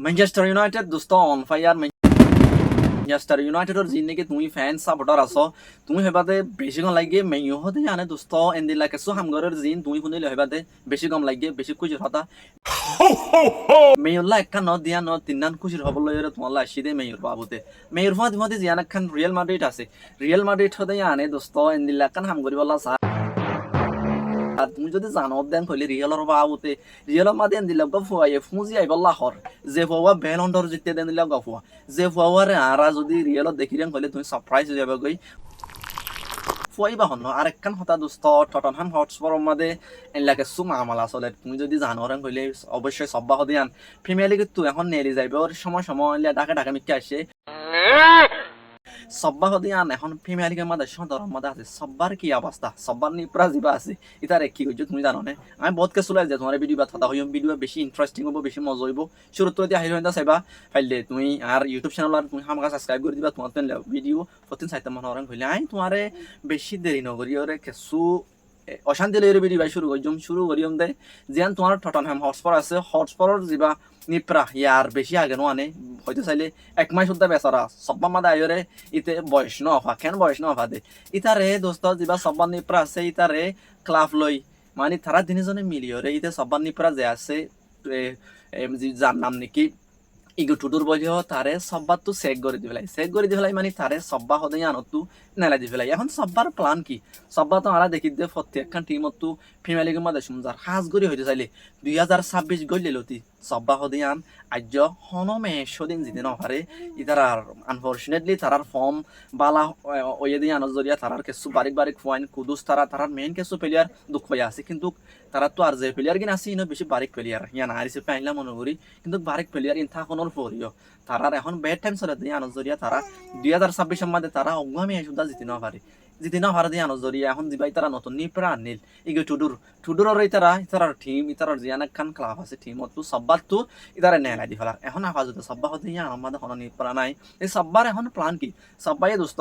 Manchester United দোস্ত on fire. Manchester ইউনাইটেডর জিন্নেকে তুমি fan supporter আছো, তুমি হেবাতে বেশি কম লাগে মেয়ু হতে জানে দোস্ত এন্দিলা কেসু হামগরের জিন তুমি শুনিলে হেবাতে বেশি কম লাগে বেশি খুশির হতা মেয়ুল্লা একখান ন দিয়া ন তিননান খুশির হব লইরে তোমার আসি মেয়ুর বাবুতে মেয়ুর ফাঁদি ফাঁদি জিয়ান একখান রিয়েল মাদ্রিদ আছে, রিয়েল মাদ্রিদ হতে জানে দোস্ত এন্দিলা একখান হামগরি বলা আর তুমি যদি জানো দেন কইলে রিয়েলর বাবুতে রিয়েলর মা দেন দিলা গফুয়া ফুজি আই বল্লা হর যে ফুয়া বেলন্ডর জিতে দেন দিলা গফুয়া যে ফুয়ারে আরা যদি রিয়েলত দেখি দেন কইলে তুমি সারপ্রাইজ হয়ে যাবে গই ফুয়াই বা হন আর একখান হতা দোস্ত টটনহাম হটস্পর মধ্যে এলাকে সুমা আমালা চলে তুমি যদি জানো রেন কইলে অবশ্যই সব্বা হদিয়ান ফিমেলি কিন্তু এখন নেলি যাইবে ওর সময় সময় ঢাকা ঢাকা মিকে আসে সব্বা হদিয়ান এখন ফিমেলিকে মাঝে সদর মধ্যে আছে সব্বার কি অবস্থা সব্বার নিপ্রা জিবা আছে ইতারে কি কইছো তুমি জানো না আমি বহুত কে চলাই যে তোমার ভিডিও বা থাকা হইম ভিডিও বেশি ইন্টারেস্টিং হবো বেশি মজা হইব শুরু তো দিয়া হাইরো চাইবা ফাইলে তুমি আর ইউটিউব চ্যানেল আর তুমি হামকা সাবস্ক্রাইব করে দিবা তোমার ভিডিও প্রতিদিন চাইতে মনে হরেন কইলে আই তোমারে বেশি দেরি নগরি ওরে কেসু অশান্তি লইরে ভিডিও বাই শুরু করিম দে যেন তোমার টটনহ্যাম হটস্পর আছে হটস্পরের জিবা নিপ্রা ইয়ার বেশি আগে নো আনে হয়তো চাইলে এক মাস শুদ্ধা বেচারা সব্বা মাদা আয়রে ইতে বয়স ন অফা কেন বয়স ন অফা দে ইতারে দোস্ত যিবা সব্বা নিপ্রা আছে ইতারে ক্লাব লই মানে তারা তিনিজনে মিলিয়রে ইতে সব্বা নিপ্রা যে আছে যার নাম নাকি ইগো টুডুর বলিও তারে সব্বা তো চেক করে দি ফেলাই মানে তারে সব্বা হদে আনতো নেলা দি ফেলাই এখন সব্বার প্ল্যান কি সব্বা তো আরা দেখি দে প্রত্যেকখান টিমতো ফিমেলিকে মাদে সুমজার হাজ গরি হইতে চাইলে 2026 গলি লতি সব্বা হদে আন আজ্য হনমে সদিন জিতে নপারে ইতার আনফরচুনেটলি তারার ফর্ম বালা ওয়ে দিয়ে আনার জরিয়া তারার কিছু বারিক বারিক পয়েন্ট কুদুস তারার মেইন কিছু প্লেয়ার দুঃখ হয়ে আছে কিন্তু তারা তো আর যে প্লেয়ার কিনা আছে ইনো বেশি বারিক প্লেয়ার ইয়ান আরিসে পাইলা মনে করি কিন্তু বারিক প্লেয়ার ইন থাকনোর পরিও তারার এখন ব্যাড টাইম চলে দিয়ে আনার জরিয়া তারা 2026 মধ্যে তারা অগ্গামী সুদ্ধা জিতে না পারে দিয়ে আনার জরিয়া এখন দিবাই তারা নতুন নিপ্রা আনিল ইগে টুডুরর ইতারার টিম ইতারার জিয়ান একখান ক্লাব আছে টিমতো সব্বার তো ইতারা নেলাই দি ফেলার এখন আফা যদি সব্বা হতে ইয়া আমাদের কোনো নিপ্রা নাই এই সব্বার এখন প্ল্যান কি সব্বাই দোস্ত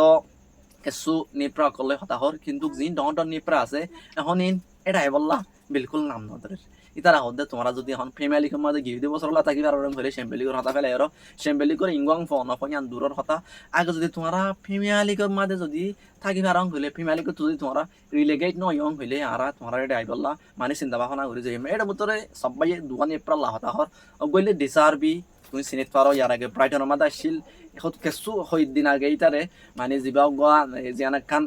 কিছু নিপ্রা করলে হতাহর কিন্তু জিন ডন নিপ্রা আছে এখন ইন এটাই বললা বিলকুল নাম নদরের ইতারা হদে তোমরা যদি এখন ফ্যামিলির মধ্যে গিয়ে দিব বছর থাকি আর ধরে শ্যাম্পেলিকর হতা ফেলে আর শ্যাম্পেলিকর ইংওয়াং ফোন ফোন দূরের হতা আগে যদি তোমরা ফ্যামিলিকর মধ্যে যদি থাকি আর হইলে ফ্যামিলিকে যদি তোমরা রিলেগেট নয় হইলে আর তোমরা এটা আইবল্লা মানে চিন্তা ভাবনা করে যে এর ভিতরে সবাই দোকান এপ্রাল হতা হর গইলে ডিসারবি তুমি চিনিত পারো ইয়ার আগে ব্রাইটনের মধ্যে আসছিল এখন কিছু দিন আগে ইতারে মানে যিবা জিয়ান খান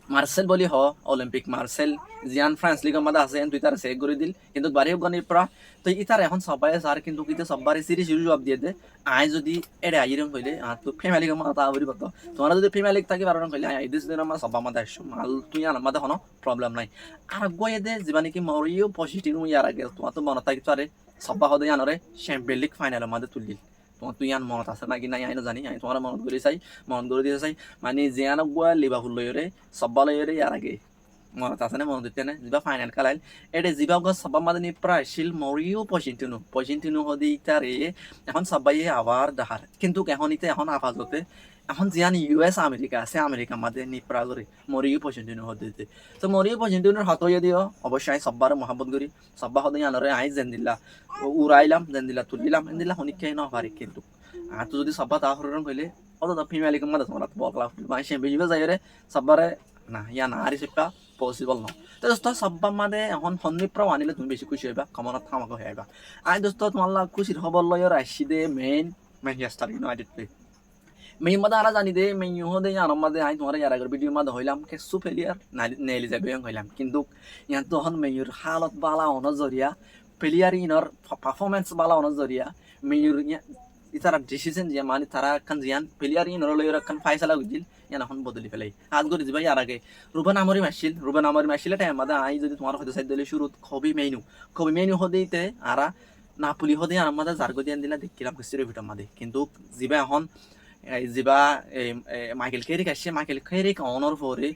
মার্সেল বলি হ অলিম্পিক মার্সেল জিয়ান ফ্রান্স লিগের মধ্যে আছে তুই তার চেক করে দিল কিন্তু বাড়ি গানির পরা তো ইতার এখন সবাই সার কিন্তু কিতে সবারই সিরিজ জবাব দিয়ে দে আই যদি এড়ে আইরম কইলে তো ফ্যামিলিকে মা তা হরি বতো তোমরা যদি ফ্যামিলি থাকি পারন কইলে আই দিস দিন আমার সবা মধ্যে আসছো মাল তুই আনার মধ্যে কোনো প্রবলেম নাই আর গয়ে দে জীবা নাকি মরিও পজিটিভ ইয়ার আগে তোমার তো মনে থাকি তারে সবা হদে আনরে চ্যাম্পিয়ন লিগ ফাইনালের মধ্যে তুলিল তোমার তুই আন মনত আছে নাকি নাই আইনো জানি আমি তোমার মনত করে দিতে চাই মানে যে আনক গোয়া লিভারপুল লইরে সব্বা লইরে ইয়ার আগে মনত আছে না মনত দিতে না যিবা ফাইনাল খেলাইল এটা যিবা গছ সব্বা মাদে নি প্রায় শিল মরিও পজিটিভ হদি ইতারে এখন সবাই আবার দাহার কিন্তু এখন আপাততে এখন জিয়ান ইউএস আমেরিকা আছে আমেরিকা মাদে নি প্রা করে মরিও পজিটিভ হদিতে তো মরিও পজিটিভের হত দিও অবশ্যই সব্বার মহাব্বত করি সব্বা হদি আনরে আই জেন দিল্লা উড়াইলাম জেন দিল্লা তুলিলাম এন দিল্লা হনিকে ন পারি কিন্তু আর তো যদি সব্বা তা হরণ কইলে অত তো ফিমেলিকে মাদে তোমরা বকলা মাই সে বেজিবে যাইরে সব্বারে না ইয়া না আরি সেটা পসিবল ন তো দোস্ত সব্বা মাদে এখন হন্নিপ্রাও আনিলে তুমি বেশি খুশি হইবা কমনত থামাকে হইবা আই দোস্ত তোমার খুশির খবর লইর আসি দে ম্যানচেস্টার ইউনাইটেড প্লে মেই মধ্যে আরা জানি দে মেই হদে ইয়ার মধ্যে আই তোমার ইয়ার আগের ভিডিওর মধ্যে হইলাম কেসু ফেলিয়ার নেলি যাবে হইলাম কিন্তু ইয়ান তখন মেয়ুর হালত বালা অনজরিয়া প্লেয়ার ইনর পারফরমেন্স বালা অনজরিয়া মেয়ুর ইতারা ডিসিশন যে মানে তারা কান জিয়ান প্লেয়ার ইনর লইর কান ফাইসালা গজিল ইয়ান এখন বদলি ফেলাই আজ করে দিবা ইয়ার আগে রুবেন আমরি মাসিল টাইম মধ্যে আই যদি তোমার হতে সাইড দিলে শুরু কবি মেনু হদিতে আরা নাপুলি হদে আর মধ্যে জার্গো দিয়ান দিলা দেখিলাম কিসির ভিতর মধ্যে কিন্তু জিবা এখন যিবা মাইকেল কেরিক অনর পরে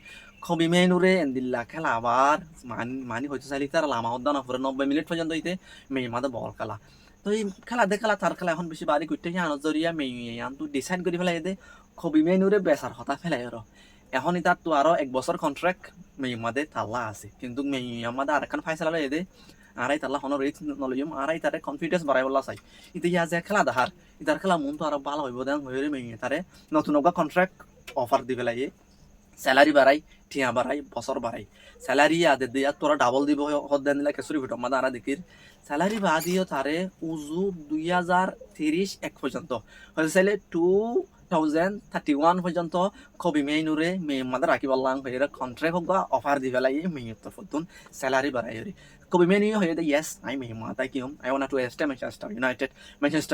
কবি মেনুরে এন্দিল্লা খেলা আবার মানি হইতে চাইলে তার লামা উদ্যান পরে 90 মিনিট পর্যন্ত হইতে মেয়ে মাদে বল খেলা তো এই খেলা তার খেলা এখন বেশি বাড়ি করতে আনো জরিয়া মেয়ে আন তো ডিসাইড করে ফেলাই দে কবি মেনুরে বেচার হতা ফেলাই আর এখন তার তো আরো 1 বছর কন্ট্রাক্ট মেয়ে মাদে তাল্লা আছে কিন্তু মেয়ে মাদে আর এখন ফাইসালা লই দে আরাই তালা হন রিস্ক নলইম আরাই তারে কনফিডেন্স বাড়াই বলা চাই ইতে ইয়া যে খেলা দেখার ইতার খেলা মন তো আরো ভালো হইব দেন হইরে মেয়ে তারে নতুন কন্ট্রাক্ট অফার দিবে লাগে স্যালারি বাড়াই ঠিয়া বাড়াই বছর বাড়াই স্যালারি আদে দিয়া তোরা ডাবল দিব হদ্দেন দিলা কেসুরি ভিতর মাদা আরা দেখির স্যালারি বাদিও তারে উজু 2031 পর্যন্ত হয়েছে 2031 পর্যন্ত কবি মেইনুরে মে মাদা রাখি বললাম হয়ে কন্ট্রাক্ট হোক বা অফার দিবে লাগে মেয়ে তো ফতুন স্যালারি বাড়াই হরি কবি মেনু হয়ে দে ইয়েস আই মে মাতা কি I want to stay Manchester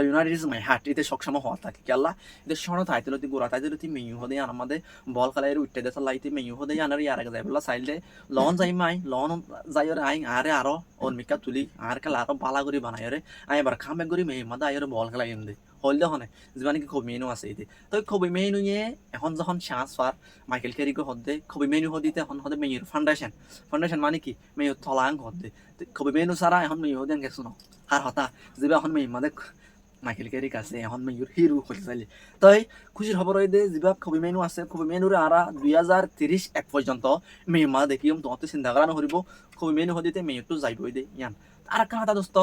United is my heart এতে সবসময় হওয়া থাকে কি আল্লাহ এতে শোনো তাইতে লতি গোড়া তাইতে লতি মেয়ু হদে আমাদের বল খেলায় উঠতে দেশ লাইতে মেয়ু হদে আনার ইয়ার আগে যাই বলা চাইলে লন যাই মাই লন যাই আই আরে আরো অর্মিকা তুলি আর খেলা আরো বালা করে বানাই রে আই এবার খামে করে মেয়ে মাদা আই বল খেলাই এনে হলদে হনে যিমান কি কবি মেনু আছে এতে তো কবি মেনু ইয়ে এখন যখন চান্স পার মাইকেল ক্যারিকো হদে কবি মেনু হদিতে এখন হদে মেয়ুর ফাউন্ডেশন মানে কি মেয়ুর তলাং হদে কবি মেনু সারা এখন মেয়ু হদে গেছো না আর হতা যেবা এখন মেয়ে মাদে মাইকেল ক্যারিক আছে এখন মেয়ুর হিরো হতে চাইলে তাই খুশির খবর হয়ে দে যেবা কবি মেনু আছে কবি মেনুরে আরা 2031 পর্যন্ত মেয়ে মা দেখিম তোমাতে চিন্তা করা নকরিব কবি মেনু হদিতে মেয়ুরটো যাইব দে ইয়ান আর একটা কথা দোস্ত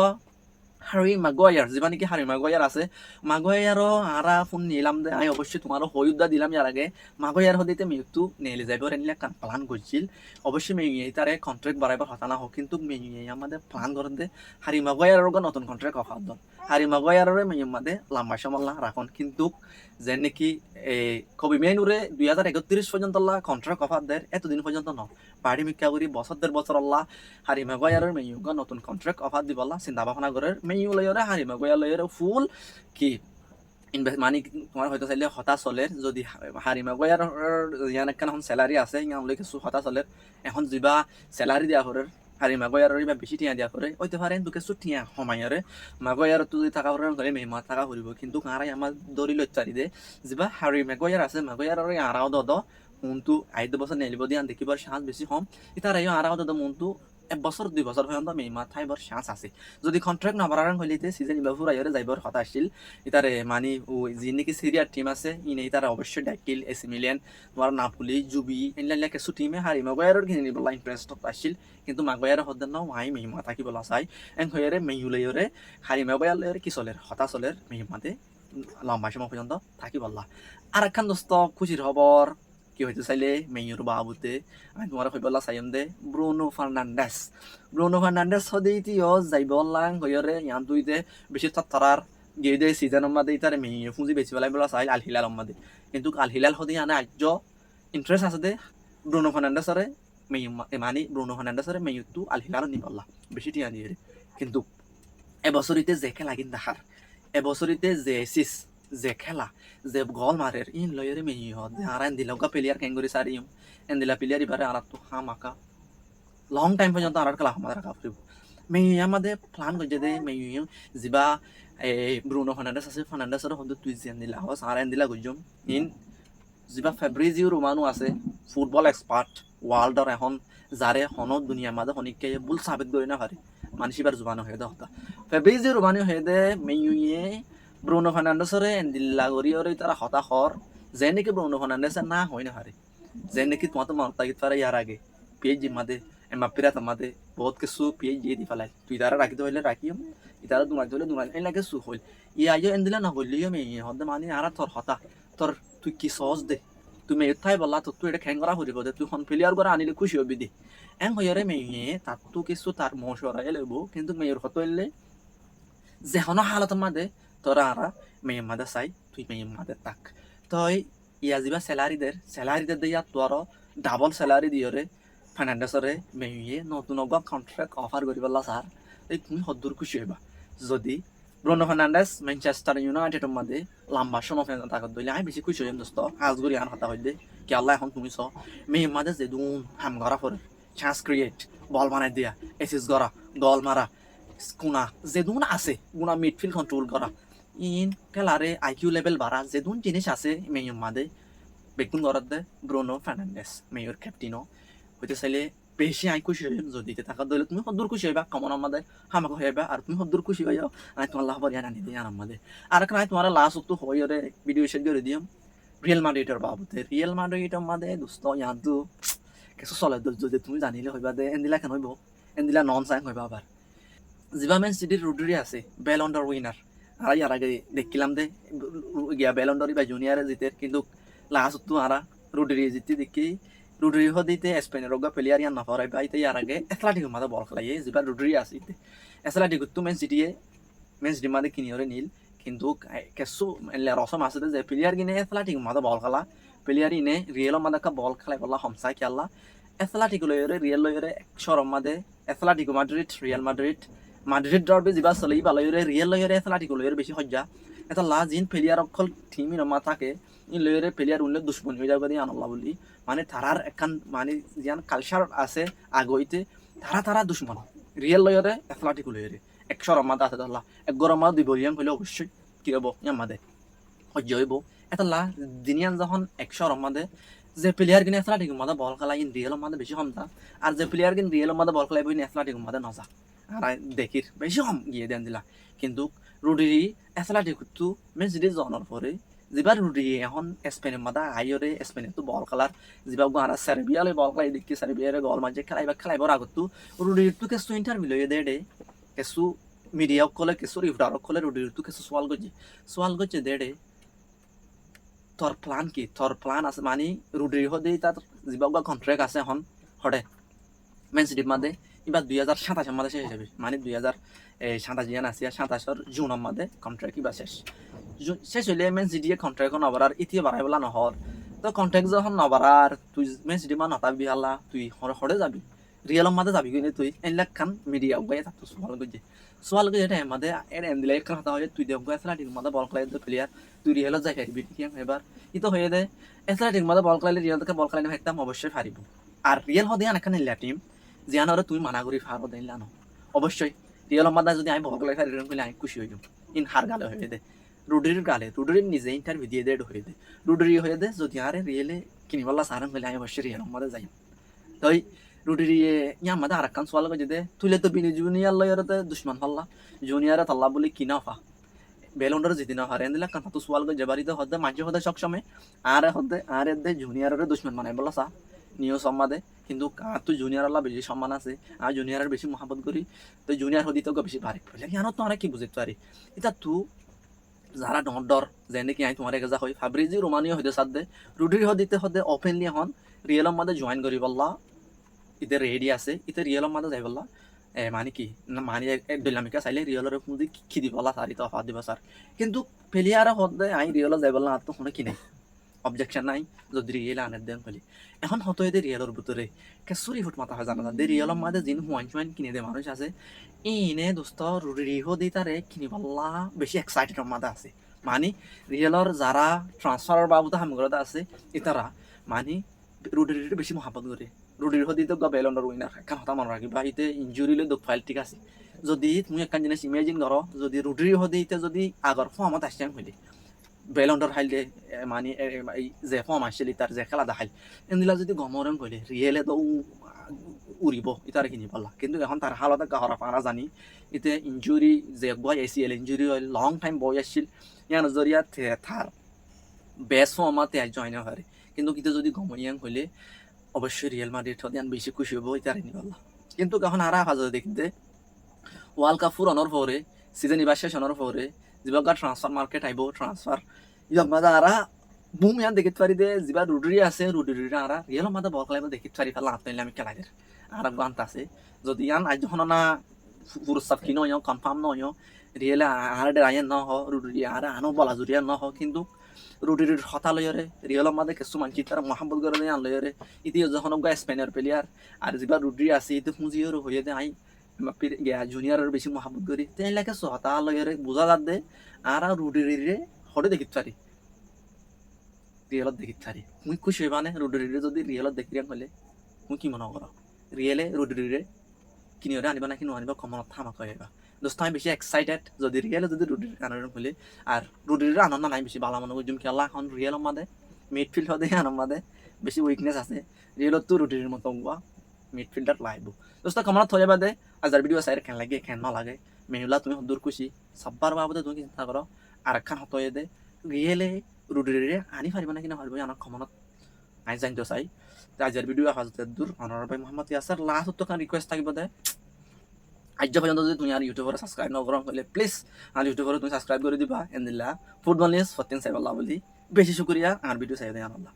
হারি মাগুয়ার যেবা নাকি হারি মাগুয়ার আছে মাগুয়ারও আরা ফোন নিলাম দে আমি অবশ্যই তোমারও হইউদা দিলাম ইয়ার আগে মাগুয়ার হদিতে মেয়ুরটো নেলে যাইব রেনিলে কান প্ল্যান করছিল অবশ্যই মেয়ুয়ে তারে কন্ট্রাক্ট বাড়াইবার হতা না হোক কিন্তু মেয়ুয়ে আমাদের প্ল্যান করে দে হারি মাগুয়ারও নতুন কন্ট্রাক্ট অফার দল হারি মাগুয়াররে মেয়ুর মাদে লম্বা সময় রাখন কিন্তু যে নাকি কবি মেনুরে 2031 পর্যন্ত কন্ট্রাক্ট অফার দেয় এতদিন পর্যন্ত ন বাড়ি মিকা করি বছর আল্লাহ হারি মাগুয়ারের মেয়ুগ নতুন কন্ট্রাক্ট অফার দিব চিন্তা ভাবনা করে মেয়ু লয়রে হারি মাগুয়ার লয়রে ফুল কি ইনভেস্ট মানে তোমার হয়তো চাইলে হতা চলের যদি হারি মাগুয়ার ইয়ান একখান এখন স্যালারি আছে ইয়ান লই কিছু হতা চলের এখন যা স্যালারি দেওয়া করে হারি মাগুয়ারের বা বেশি টিয়া দিয়া করে হইতে পারে দুকে টিয়া সমায়রে মাগুয়ার তো যদি থাকা করে গলে মেহমা থাকা করিব কিন্তু আরাই আমার দৌড়ি লইতারি দে যা হারি মাগুয়ার আছে মাগুয়ারের আরাও দদ মনটো 5 বছর নেলিব দিয়ে দেখিবার চান্স বেশি কম ইতার আরাও দদ মনটো 1 বছর 2 বছর পর্যন্ত মেহমা থাইবার চান্স আছে যদি কন্ট্রাক্ট নাবারাং হইলিতে সিজন ইবা ফুরাইরে যাইবার কথা আসছিল ইতারে মানে ও যি নাকি সিরিয়ার টিম আছে ইনে ইতারা অবশ্যই ডাকিল এসি মিলিয়ন তোমার নাপুলি জুবি এনলা কিছু টিমে হারি মাগুয়ারের কিনে বলা ইন্টারেস্ট আসছিল কিন্তু মাগুয়ারের হদ্দেন ন হাই মেহমা থাকি বলা চাই এন হইরে মেহুলইরে হারি মাগুয়ারের কি চলের হতা চলের মেহমাতে লম্বা সময় পর্যন্ত থাকি বললা আর একখান দোস্ত খুশির খবর কি হইতে চাইলে মেয়ুর বাবুতে আমি তোমার কইবলা চাইম দে ব্রুনো ফার্নান্ডেস হদিতিও যাইব লাং হইরে ইয়ান দুইতে বেশি তারার গিয়ে দে সিজনের মাদে ইতারে মেয়ে ফুঁজি বেশি বেলাই বলা চাই আল হিলাল মাদে কিন্তু আল হিলাল হদি আনে আর্য ইন্টারেস্ট আছে দে ব্রুনো ফার্নান্ডেসরে মেয়ু মানে ব্রুনো ফার্নান্ডেসরে মেয়ুরটো আল হিলাল নি বললা বেশি টিয়া নিয়ে কিন্তু এবছরিতে যে খেলা কিন্তু দেখার এবছরিতে যে খেলা যে গল মারের ইন লয়রে মেহি হদ আর এন্দিলা প্লেয়ার ক্যাঙ্গুরি সারিম এন্দিলা প্লেয়ার এবারে আর তো হামাকা লং টাইম পর্যন্ত আর খেলা আমাদের রাখা ফুরিব মেহি আমাদের প্ল্যান করছে দে মেহি যা ব্রুনো ফার্নান্ডেস আছে ফার্নান্ডেসর হদ তুই যে এন্দিলা হস আর এন্দিলা গুজম ইন যা ফেব্রিজিও রোমানো আছে ফুটবল এক্সপার্ট ওয়ার্ল্ডর এখন যারে হন দুনিয়ার মাঝে হনিকে বুল সাবেত করে না পারে মানুষিবার জুবানো হয়ে দে হতা ফেব্রিজিও রোমানো হয়ে দে মেইয়ে ব্রুনো ফার্নান্ডেসরে এন্দিল্লা গরিয়রে তারা হতাশর যে নাকি ব্রুনো ফার্নান্ডেসে না হয় না হারে যে নাকি তোমার তো মর্তাগিত পারে ইয়ার আগে পিএইচজি মাদে এমবাপ্পিরা তোমাদে বহুত কিছু পিএইচজি দি ফেলাই তুই তারা রাখিতে হইলে রাখিম ইতারা দুমাই ধরলে দুমাই এই লাগে সু হইল আইও এন্দিলা না হইলিও মেয়ে হদে মানে আর তোর হতা তোর তুই কি সহজ দে তুমি এথাই বললা তো তুই এটা খ্যাং করা হইব দে তুই খন প্লেয়ার করে আনিলে খুশি হবি দে এং হইরে মেয়ে তার তো কিছু তার মশরাই লইব কিন্তু মেয়ের হত হইলে যে হন হালত মাদে তোরা আরা মেয়ে মাদে চাই তুই মেয়ে মাদে তাক তই ইয়া যা স্যালারিদের দিয়া তোর ডাবল স্যালারি দিয়রে ফার্নান্ডেসরে মেয়ে নতুন কন্ট্রাক্ট অফার করি পেলা স্যার এই তুমি সদূর খুশি হইবা যদি ব্রুনো ফার্নান্ডেস ম্যানচেস্টার ইউনাইটেডের মাঝে লম্বা সময় তাকত দইলে আমি বেশি খুশি হইম দোস্ত আজগরি আন হতা হইলে কি আল্লাহ এখন তুমি চ মেয়ে মাঝে যে দুন হাম গড়া ফরে চান্স ক্রিয়েট বল বানাই দিয়া এসিস গড়া গল মারা গুণা যেদুন আছে গুণা মিডফিল্ড কন্ট্রোল করা ইন খেলারে আইকিউ লেভেল বাড়া যেদুন জিনিস আছে মেয়র মাদে বেগুন গড়াত দে ব্রুনো ফার্নান্ডেস মেয়র ক্যাপ্টেনও হইতে চাইলে বেশি আই খুশি হইম যদি থাকা দইলে তুমি সদূর খুশি হইবা কমন আমাদের হামাকে হইবা আর তুমি সদূর খুশি হইও আমি তোমার লাভ বরিয়া আনি দিই আমাদের আর একটা তোমার লাস্ট তো হইরে ভিডিও শেয়ার করে দিম রিয়েল মাদ্রিদের বাবুতে রিয়েল মাদ্রিদের মাদে দোস্ত ইয়ান্তু কিছু চলে যদি তুমি জানিলে হইবা দে এন্দিলা কেন হইব এন্দিলা নন সাইন হইবা আবার যিবা মেন সিটির রুডরি আছে বেলন্ডর উইনার আর ইয়ার আগে দেখিলাম দে গিয়া বেলন্ডর বা জুনিয়রে জিতে কিন্তু লাস্ট তো আরা রুডরি জিতে দেখি রুডরি হদিতে স্পেনের রোগা প্লেয়ার ইয়ান নফরাই বাইতে ইয়ার আগে এথলেটিকো মাদে বল খেলাই যিবা রুডরি আছে এথলেটিকো তো মেন সিটি মেন সিটি মাদে কিনিয়রে নীল কিন্তু কেসু রসম আছে যে প্লেয়ার কিনে এথলেটিকো মাদে বল খেলা প্লেয়ার ইনে রিয়েল মাদে বল খেলাই বলা হমসাই খেলা এথলেটিকো লয়রে রিয়েল লয়রে শরম মাদে Atletico Madrid Real Madrid Madrid ডরবে যিবা চলে ইবা লয়রে রিয়েল লয়রে এথলেটিকো লয়রে বেশি সজ্জা এটা লা জিন প্লেয়ার অকল টিম ইনমা থাকে ই লয়রে প্লেয়ার উনলে দুশ্মন হয়ে যাবে দিয়ে আনল্লা বলি মানে তারার একখান মানে জিয়ান কালচার আছে আগইতে তারা দুশ্মন রিয়েল লয়রে এথলেটিকো লয়রে এক শরম মাদা আছে আল্লাহ এক গরম মাদা দুই বলিয়ান হইলে অবশ্যই কি হবো ইয়ামাদে সহ্য হইব এটা লা দিনিয়ান যখন এক শরম মাদে যে প্লেয়ার কিনে এথলেটিকো মাদে বল খেলাই ইন রিয়েল মাদে বেশি কমতা আর যে প্লেয়ার কিন রিয়েল মাদে বল খেলাই বই এথলেটিকো মাদে নজা আর দেখির বেশি কম গিয়ে দেন দিলা কিন্তু রুডিরি এথলেটিকো তো মেন সিটি জনের পরে যেবার রুডিরি এখন স্পেনের মাদা আইরে স্পেনের তো বল খেলার যেবার গারা সার্বিয়ালে বল খেলাই দেখি সার্বিয়ারে গল মাঝে খেলাইবার আগত তো রুডিরি তো কেসু ইন্টারভিউ লইয়ে দে কেসু মিডিয়া কলে কেসু রিফার কলে রুডিরি তো কেসু সোয়াল গজি দে তোর প্ল্যান আছে মানে রুডিরি হদে তার যেবার কন্ট্রাক্ট আছে এখন হটে মেন সিটির মাদে এবার 2027 মাদে শেষ হবে মানে 2027 জিয়ান আছে 27 জুনের মাদে কন্ট্রাক্ট কিবা শেষ হইলে মেন সিটি কন্ট্রাক্ট নবারার ইতিয়ে বাড়াই বলা নহর তো কন্ট্রাক্ট যখন নবারার তুই মেন সিটি মা নতাবি হাল্লা তুই হরে যাবি রিয়েল মাদে যাবি কিনে তুই এনলাক খান মিডিয়া গায়ে থাকতো সোয়াল গজে এটা মাদে এর এম দিলে একখান হতা হয় তুই দেব এথলেটিক মাদে বল খেলাই প্লেয়ার তুই রিয়েলত যাই পারবি ঠিক এবার ইতো হয়ে দে এথলেটিক মাদে বল খেলাইলে রিয়েল থেকে বল খেলাই একদম অবশ্যই পারিব আর রিয়েল হদে আনেখান ইল্লা টিম জিয়ান আর তুই মানা করি ফারো দেন লানো অবশ্যই রিয়েল মাদা যদি আমি বল খেলাই ফারি কইলে আমি খুশি হই ইন হার গালে হয়ে দে রুডির নিজে ইন্টারভিউ দিয়ে দে হয়ে দে রুডিরি হয়ে দে যদি আরে রিয়েলে কিনিবলা সারান কইলে আমি অবশ্যই রিয়েল মাদে যাই তাই রুডিরি ইয়া মাদে আর কান সোয়াল গজে দে তুইলে তো বিনি জুনিয়র লয়রতে দুশ্মন হল্লা জুনিয়র তাল্লা বলি কিনা ফা বেলন্ডর জিতি না হারেন দিলা কান তো সোয়াল গজে বাড়িতে হদে মাঝে হদে সব সময় আর দে জুনিয়রের দুশ্মন মানে বলা সা নিও সম্মাদে কিন্তু কার তো জুনিয়র আল্লাহ বেশি সম্মান আছে আর জুনিয়রের বেশি মহাব্বত করি তো জুনিয়র হদি তো বেশি পারে ইয়ানো তো কি বুঝতে পারি এটা তু যারা ডর যেনে কি আই তোমার এগেজা হয় ফাব্রিজি রোমানিও হইতে সাথ দে রুডির হদিতে হদে ওপেনলি এখন রিয়েলর মাদে জয়েন করি বললা ইতে রেডি আছে ইতে রিয়েলর মাদে যাই বললা মানে কি মানে ডিনামিকা চাইলে রিয়েলর পুঁজি কি দিব বলা সারি তো অফার দিব স্যার কিন্তু প্লেয়ার হদে আই রিয়েলর যাই বললা আর তো শুনে কি নাই অবজেকশন নাই যদি রিয়েল আনের দেন বলি এখন হতো এদের রিয়েলর ভিতরে কেসুরি ফুট মাথা হয় জানা দে রিয়েলর মাঝে যিনি হুয়াইন কিনে দে মানুষ আছে ইনে দোস্ত রিহো দি তারে কিনি বললা বেশি এক্সাইটেড মাদা আছে মানে রিয়েলর যারা ট্রান্সফার বাবুতে হামগরতে আছে ইতারা মানে রুডির বেশি মহাব্বত করে রুডির হদি তো বেলন্ডর উইনার এখন হতা মনে রাখি বা ইতে ইঞ্জুরিলে দুঃখ ফাইল ঠিক আছে যদি তুমি একখান জিনিস ইমেজিন করো যদি রুডির হদি ইতে যদি আগর ফর্মত আসছেন হইলে বেলন্ডর হাইলে মানে যে ফর্ম আসছিল তার যে খেলা দেখাইল এনদিলা যদি গমরং কইলে রিয়েলে তো উড়িব ইতারে কিনি পারলা কিন্তু এখন তার হালতে গাহরা পারা জানি ইতে ইঞ্জুরি যে বয় এসিএল ইঞ্জুরি হয় লং টাইম বয় আসছিল ইয়ান জরিয়া থার বেস্ট ফর্মাতে জয়েন হয় কিন্তু কিতে যদি গমনিয়াং হইলে অবশ্যই রিয়েল মাদ্রিদ হদিয়ান বেশি খুশি হবো ইতারে নি পারলা কিন্তু এখন হারা হাজার দেখতে ওয়ার্ল্ড কাপ ফুরানোর পরে সিজন ইবার শেষ হওয়ার পরে যেভাবে ট্রান্সফার মার্কেট আইব ট্রান্সফার ইয়ার মাঝে আরা বুম ইয়ান দেখিতে পারি দে যেবা রুডরি আছে রুডরিরা আরা রিয়েল মাঝে বল খেলাইব দেখিতে পারি ফেলা হাত নিলে আমি খেলাই আর গান্ত আছে যদি ইয়ান আজ যখন না পুরস্কার কিনো ইয় কনফার্ম নয় রিয়েল আর আইন ন হ রুডরি আর আনো বলা জুরিয়া ন হ কিন্তু রুডরির হতা লয়রে রিয়েল মাঝে কিছু মানছি তার মহাব্বত করে আন লয়রে ইতি যখন স্পেনের প্লেয়ার আর যেবা রুডরি আছে ইতি পুঁজিও হয়ে দে আই জুনিয়রের বেশি মহাব্বত করি তাই লাগে হতা লয়রে বোঝা যাত দে আর রুডিরে হরে দেখিতে পারি রিয়েলত দেখিতে পারি মুই খুশি হইবা নে রুডিরে যদি রিয়েলত দেখি হলে মুই কি মনে করো রিয়েলে রুডিরে কিনিওরে আনিবা না কিনো আনিবা কমনত থামা কইবা দোস্ত আমি বেশি এক্সাইটেড যদি রিয়েলে যদি রুডির আনার হলে আর রুডির আনন্দ নাই বেশি ভালো মনে করি খেলা এখন রিয়েল মাদে মিডফিল্ড হদে আনন্দ মাদে বেশি উইকনেস আছে রিয়েলত তো রুডির মতো মিডফিল্ডার লাইব দোস্ত কমনত থয়ে বাদে আজার ভিডিও সাইড কেন লাগে কেন না লাগে মেনুলা তুমি দূর খুশি সব্বার বাবদে তুমি চিন্তা করো আর একখান হতয়ে দে রিয়েলে রুডিরে আনি পারিব না কিনা পারিব আনার ক্ষমনত আই জানতে চাই আজার ভিডিও হাজতে দূর অনার ভাই মোহাম্মদ ইয়াসার লাস্ট তো কান রিকোয়েস্ট থাকিব দে আজ পর্যন্ত যদি তুমি আর ইউটিউবরে সাবস্ক্রাইব নকরো হলে প্লিজ আর ইউটিউবরে তুমি সাবস্ক্রাইব করে দিবা এন্দিল্লা ফুটবল নিউজ 14 সাইবাল্লাহ বলি বেশি শুক্রিয়া আর ভিডিও চাই দেয় আল্লাহ